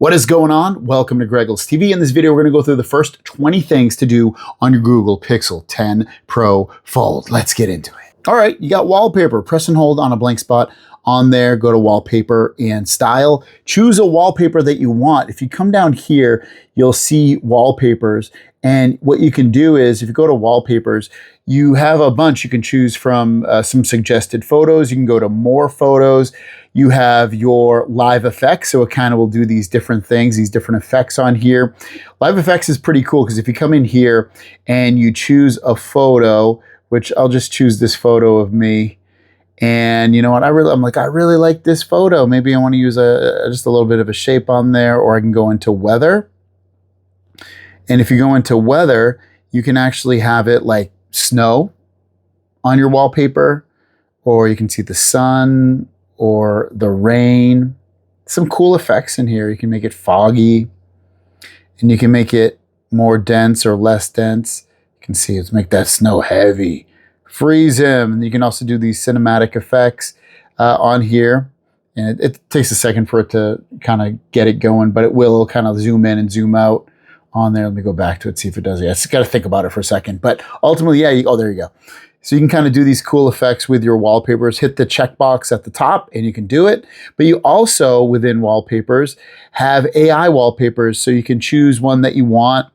What is going on? Welcome to Greggles TV. In this video, we're going to go through the first 20 things to do on your Google Pixel 10 Pro Fold. Let's get into it. All right, you got wallpaper. Press and hold on a blank spot on there. Go to wallpaper and style. Choose a wallpaper that you want. If you come down here, you'll see wallpapers. And what you can do is if you go to wallpapers, you have a bunch. You can choose from some suggested photos. You can go to more photos. You have your live effects. So it kind of will do these different things, these different effects on here. Live effects is pretty cool because if you come in here and you choose a photo, which I'll just choose this photo of me. And you know what? I really like this photo. Maybe I want to use just a little bit of a shape on there, or I can go into weather. And if you go into weather, you can actually have it like snow on your wallpaper, or you can see the sun or the rain. Some cool effects in here. You can make it foggy, and you can make it more dense or less dense. You can see let's make that snow heavy. Freeze him. And you can also do these cinematic effects on here. And it takes a second for it to kind of get it going, but it will kind of zoom in and zoom out on there. Let me go back to it, see if it does it. Yeah, it's got to think about it for a second. But ultimately, yeah, oh, there you go. So you can kind of do these cool effects with your wallpapers. Hit the checkbox at the top and you can do it. But you also, within wallpapers, have AI wallpapers. So you can choose one that you want.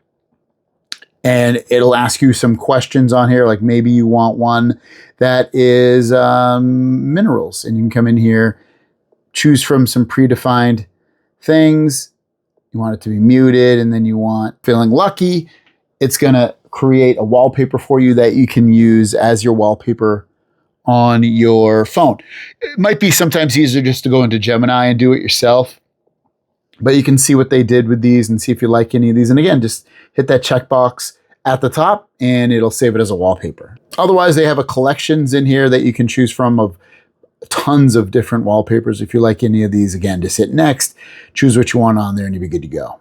And it'll ask you some questions on here, like maybe you want one that is minerals. And you can come in here, choose from some predefined things. You want it to be muted, and then you want feeling lucky. It's going to create a wallpaper for you that you can use as your wallpaper on your phone. It might be sometimes easier just to go into Gemini and do it yourself. But you can see what they did with these and see if you like any of these. And again, just hit that checkbox at the top and it'll save it as a wallpaper. Otherwise, they have a collections in here that you can choose from of tons of different wallpapers. If you like any of these, again, just hit next, choose what you want on there and you'll be good to go.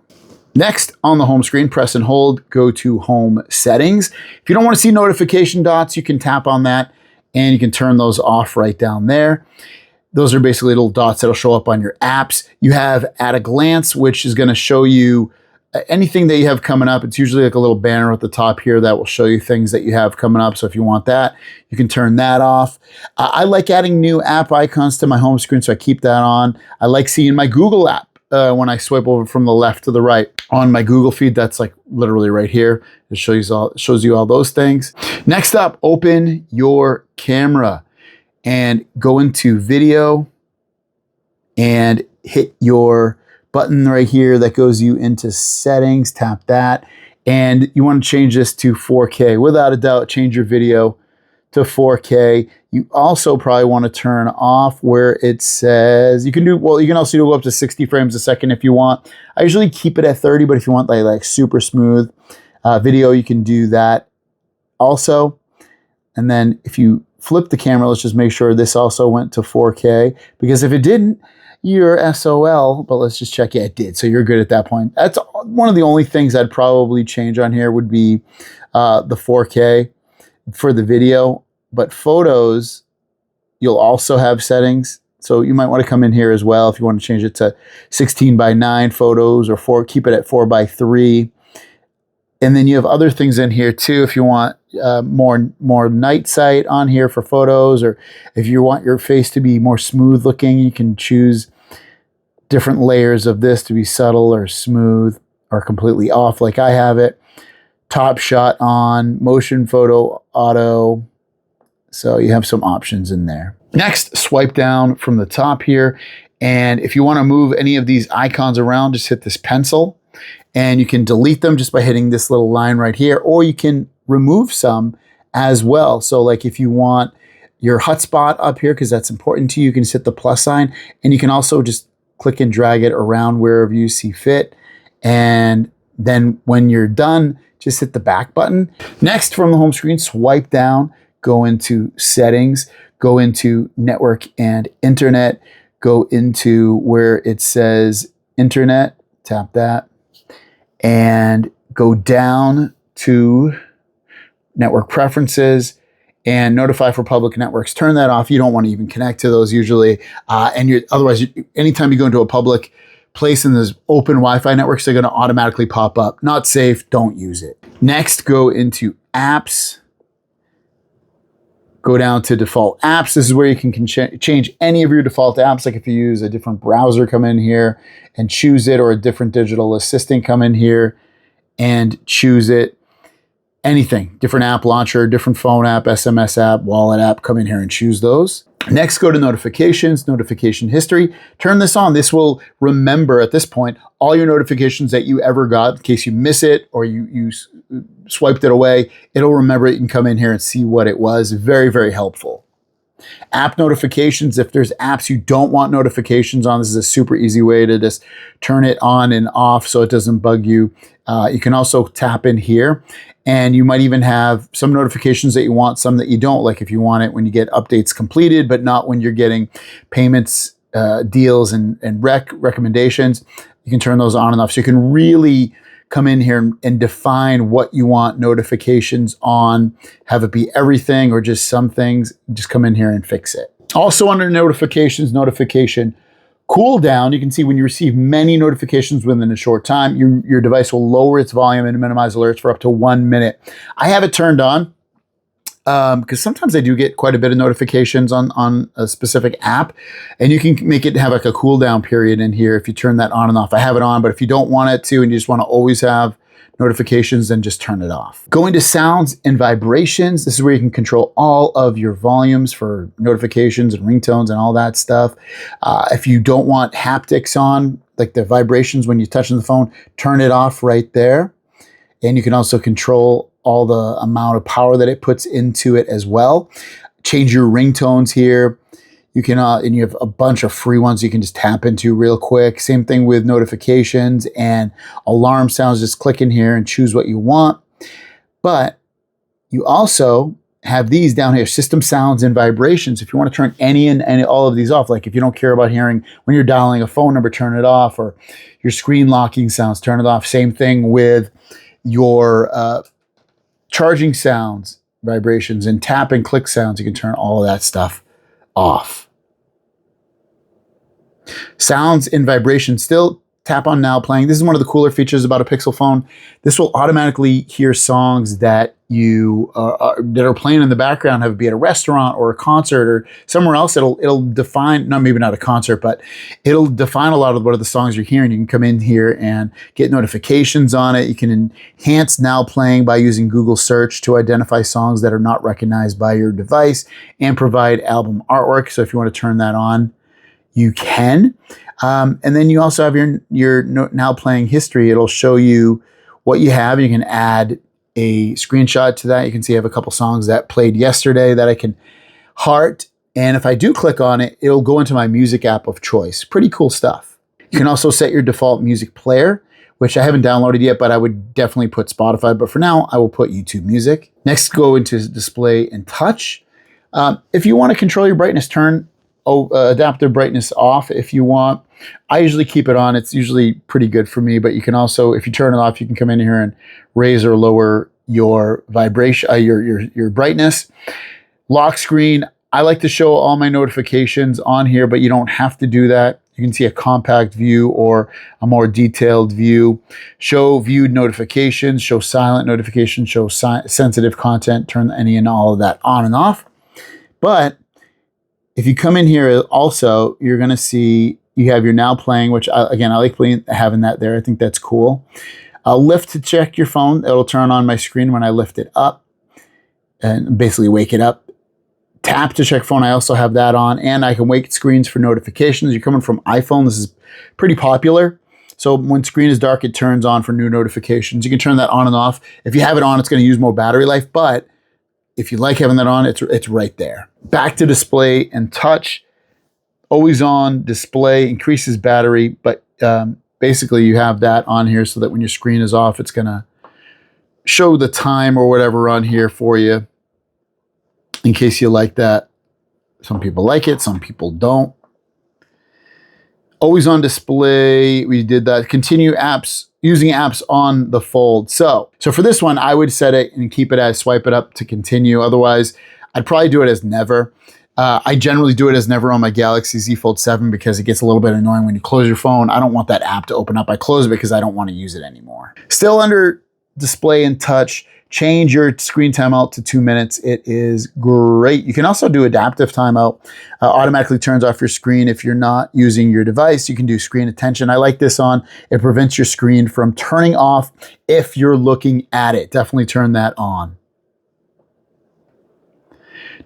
Next, on the home screen, press and hold, go to home settings. If you don't want to see notification dots, you can tap on that and you can turn those off right down there. Those are basically little dots that'll show up on your apps. You have at a glance, which is going to show you anything that you have coming up. It's usually like a little banner at the top here that will show you things that you have coming up. So if you want that, you can turn that off. I like adding new app icons to my home screen, so I keep that on. I like seeing my Google app when I swipe over from the left to the right on my Google feed. That's like literally right here. It shows you all those things. Next up, open your camera and go into video and hit your button right here that goes you into settings. Tap that. And you want to change this to 4K. Without a doubt, change your video to 4K. You also probably want to turn off where it says, you can also do up to 60 frames a second if you want. I usually keep it at 30, but if you want like super smooth video, you can do that also. And then if you flip the camera, let's just make sure this also went to 4K, because if it didn't, you're SOL, but let's just check. Yeah, it did. So you're good at that point. That's one of the only things I'd probably change on here would be the 4K for the video. But photos, you'll also have settings. So you might want to come in here as well if you want to change it to 16:9 photos, or keep it at 4:3. And then you have other things in here too. If you want more night sight on here for photos, or if you want your face to be more smooth looking, you can choose different layers of this to be subtle or smooth or completely off like I have it. Top shot on, motion photo auto. So you have some options in there. Next, swipe down from the top here. And if you want to move any of these icons around, just hit this pencil. And you can delete them just by hitting this little line right here, or you can remove some as well. So like if you want your hotspot up here, because that's important to you, you can just hit the plus sign, and you can also just click and drag it around wherever you see fit. And then when you're done, just hit the back button. Next, from the home screen, swipe down, go into settings, go into network and internet, go into where it says internet, tap that. And go down to network preferences and notify for public networks. Turn that off. You don't want to even connect to those usually. Otherwise, anytime you go into a public placed in this open Wi-Fi network, so they're going to automatically pop up. Not safe, don't use it. Next, go into apps. Go down to default apps. This is where you can change any of your default apps. Like if you use a different browser, come in here and choose it, or a different digital assistant, come in here and choose it. Anything, different app launcher, different phone app, SMS app, wallet app, come in here and choose those. Next, go to notifications, notification history. Turn this on. This will remember at this point all your notifications that you ever got in case you miss it or you swiped it away. It'll remember it. You can come in here and see what it was. Very, very helpful. App notifications. If there's apps you don't want notifications on, this is a super easy way to just turn it on and off so it doesn't bug you. You can also tap in here, and you might even have some notifications that you want, some that you don't, like if you want it when you get updates completed, but not when you're getting payments, deals, and recommendations. You can turn those on and off. So you can really come in here and define what you want notifications on, have it be everything or just some things. Just come in here and fix it. Also under notifications, notification cooldown, you can see when you receive many notifications within a short time, your device will lower its volume and minimize alerts for up to 1 minute. I have it turned on because sometimes I do get quite a bit of notifications on a specific app, and you can make it have like a cooldown period in here if you turn that on and off. I have it on, but if you don't want it to and you just want to always have notifications, then just turn it off. Going to sounds and vibrations. This is where you can control all of your volumes for notifications and ringtones and all that stuff. If you don't want haptics on, like the vibrations when you touch on the phone, turn it off right there. And you can also control all the amount of power that it puts into it as well. Change your ringtones here. You can, and you have a bunch of free ones you can just tap into real quick. Same thing with notifications and alarm sounds. Just click in here and choose what you want. But you also have these down here, system sounds and vibrations. If you want to turn any and all of these off, like if you don't care about hearing when you're dialing a phone number, turn it off, or your screen locking sounds, turn it off. Same thing with your charging sounds, vibrations, and tap and click sounds. You can turn all of that stuff off. Sounds and vibrations, still tap on now playing. This is one of the cooler features about a Pixel phone. This will automatically hear songs that you that are playing in the background, have it be at a restaurant or a concert or somewhere else. It'll define, maybe not a concert, but it'll define a lot of what are the songs you're hearing. You can come in here and get notifications on it. You can enhance now playing by using Google search to identify songs that are not recognized by your device and provide album artwork. So if you want to turn that on, you can. And then you also have your now playing history. It'll show you what you have. You can add a screenshot to that. You can see I have a couple songs that played yesterday that I can heart. And if I do click on it, it'll go into my music app of choice. Pretty cool stuff. You can also set your default music player, which I haven't downloaded yet, but I would definitely put Spotify. But for now, I will put YouTube Music. Next, go into display and touch. If you want to control your brightness, turn adaptive brightness off if you want. I usually keep it on. It's usually pretty good for me, but you can also, if you turn it off, you can come in here and raise or lower your vibration, your brightness. Lock screen. I like to show all my notifications on here, but you don't have to do that. You can see a compact view or a more detailed view. Show viewed notifications, show silent notifications, show sensitive content, turn any and all of that on and off. But if you come in here also, you're going to see you have your now playing, which I like having that there. I think that's cool. Lift to check your phone. It'll turn on my screen when I lift it up and basically wake it up. Tap to check phone. I also have that on, and I can wake screens for notifications. You're coming from iPhone. This is pretty popular. So when screen is dark, it turns on for new notifications. You can turn that on and off. If you have it on, it's going to use more battery life, but if you like having that on, it's right there. Back to display and touch. Always on display increases battery, but basically you have that on here so that when your screen is off, it's going to show the time or whatever on here for you in case you like that. Some people like it, some people don't. Always on display, we did that. Continue apps, using apps on the fold. So for this one, I would set it and keep it as swipe it up to continue. Otherwise, I'd probably do it as never. I generally do it as never on my Galaxy Z Fold 7 because it gets a little bit annoying when you close your phone. I don't want that app to open up. I close it because I don't want to use it anymore. Still under display and touch, change your screen timeout to 2 minutes. It is great. You can also do adaptive timeout. Automatically turns off your screen if you're not using your device. You can do screen attention. I like this on. It prevents your screen from turning off if you're looking at it. Definitely turn that on.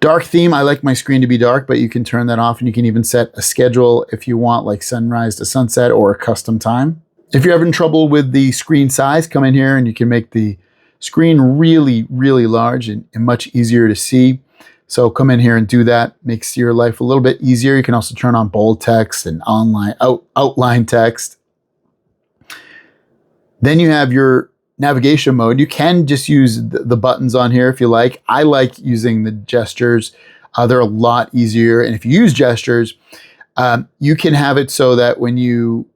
Dark theme, I like my screen to be dark, but you can turn that off and you can even set a schedule if you want, like sunrise to sunset or a custom time. If you're having trouble with the screen size, come in here and you can make the screen really, really large and much easier to see. So come in here and do that. Makes your life a little bit easier. You can also turn on bold text and outline text. Then you have your navigation mode. You can just use the buttons on here if you like. I like using the gestures. They're a lot easier. And if you use gestures, you can have it so that when you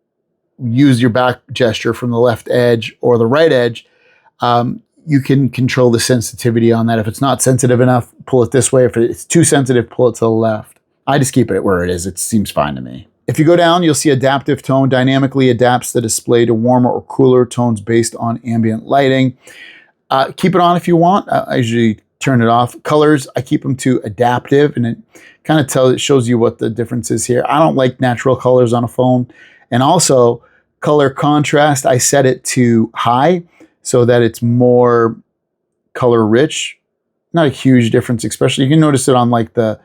use your back gesture from the left edge or the right edge, you can control the sensitivity on that. If it's not sensitive enough, pull it this way. If it's too sensitive, pull it to the left. I just keep it where it is. It seems fine to me. If you go down, you'll see adaptive tone dynamically adapts the display to warmer or cooler tones based on ambient lighting. Keep it on if you want. I usually turn it off. Colors, I keep them to adaptive, and it kind of shows you what the difference is here. I don't like natural colors on a phone. And also, color contrast, I set it to high so that it's more color rich. Not a huge difference, especially you can notice it on like the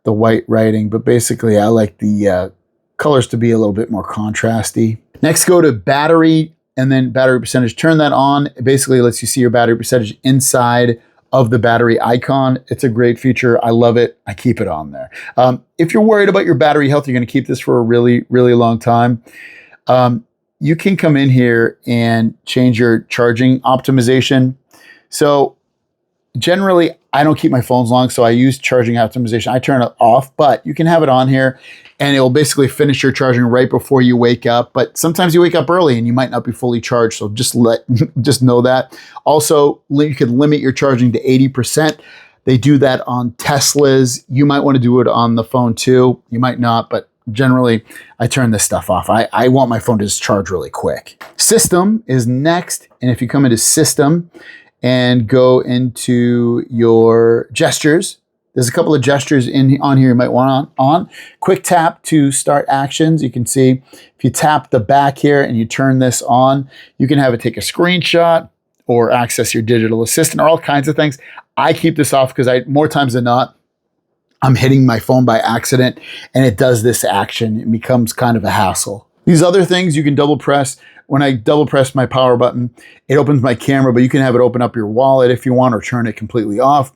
white writing, but basically I like the colors to be a little bit more contrasty. Next, go to battery and then battery percentage. Turn that on. It basically lets you see your battery percentage inside of the battery icon. It's a great feature. I love it. I keep it on there. If you're worried about your battery health, you're going to keep this for a really, really long time. You can come in here and change your charging optimization. So generally, I don't keep my phones long, so I use charging optimization. I turn it off, but you can have it on here, and it will basically finish your charging right before you wake up. But sometimes you wake up early and you might not be fully charged, so just know that. Also, you can limit your charging to 80%. They do that on Teslas. You might want to do it on the phone too. You might not, but generally, I turn this stuff off. I want my phone to just charge really quick. System is next, and if you come into System and go into your gestures, there's a couple of gestures on here you might want on. Quick tap to start actions. You can see if you tap the back here and you turn this on, you can have it take a screenshot or access your digital assistant or all kinds of things. I keep this off because more times than not, I'm hitting my phone by accident and it does this action. It becomes kind of a hassle. These other things you can double press. When I double press my power button, it opens my camera, but you can have it open up your wallet if you want or turn it completely off.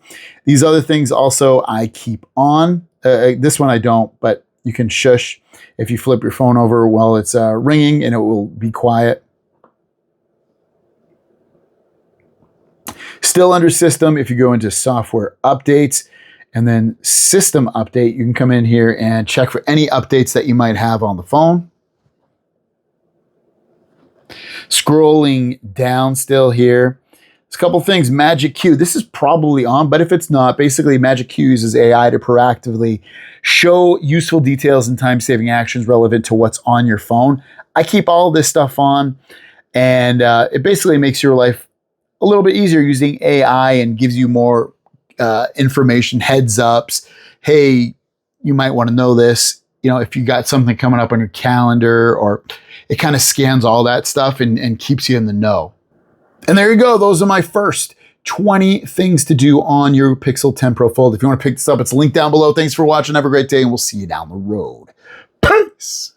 These other things also I keep on. This one I don't, but you can shush if you flip your phone over while it's ringing and it will be quiet. Still under System, if you go into Software Updates and then System Update, you can come in here and check for any updates that you might have on the phone. Scrolling down still here, there's a couple things. Magic Queue, this is probably on, but if it's not, basically Magic Queue uses AI to proactively show useful details and time-saving actions relevant to what's on your phone. I keep all this stuff on, and it basically makes your life a little bit easier using AI and gives you more information, heads ups. Hey, you might want to know this. You know, if you got something coming up on your calendar, or it kind of scans all that stuff and keeps you in the know. And there you go. Those are my first 20 things to do on your Pixel 10 Pro Fold. If you want to pick this up, it's linked down below. Thanks for watching. Have a great day, and we'll see you down the road. Peace.